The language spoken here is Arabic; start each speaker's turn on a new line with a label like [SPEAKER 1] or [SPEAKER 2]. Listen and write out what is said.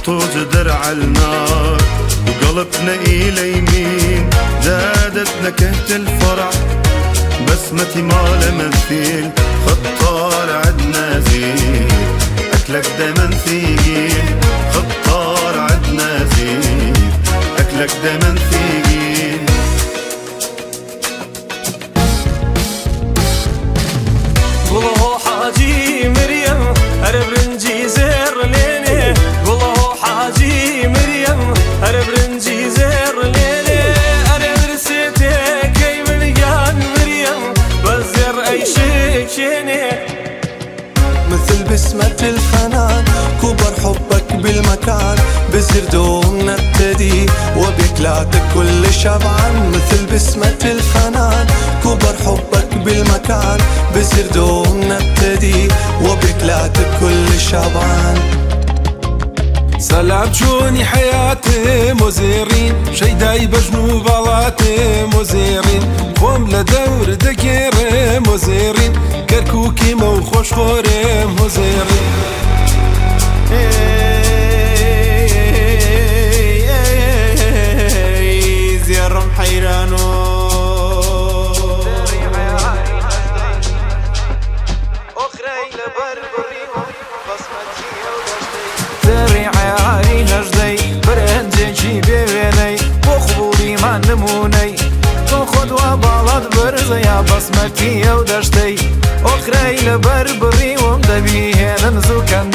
[SPEAKER 1] طوج درع النار وقلبنا إلى يمين، زادت نكهة الفرح بسمتي ما له مثيل، خطار عدنا زين أكلك دايما ثقيل، خطار عدنا زين أكلك دايما ثقيل.
[SPEAKER 2] قولوا حاجي مريم هربرنجي زير ليلي، قولوا حاجي مريم هربرنجي زير ليلي، أنا برسيتي كي مليان مريم بزر أي شيكيني.
[SPEAKER 3] مثل بسمة الفنان كبر حبك بالمكان، بزردون نبتدي وبكلاتك كل شبعان. مثل بسمة الفنان كبر حبك بالمكان، بزردون نبتدي وبكلاتك كل شبعان.
[SPEAKER 4] سلام شوني حياتي مزيرين، شيداي بجنوب بالاتي مزيرين، قوم لدور دقيري مزيرين، كركوكي مو خوش خوري مزيرين.
[SPEAKER 2] زيرم حيرانو برهنجي بيني وخبوري ما نموني خد وبالد برزيا بسمتي ودشتي أخري لبربري ومدبي هنا نزوكن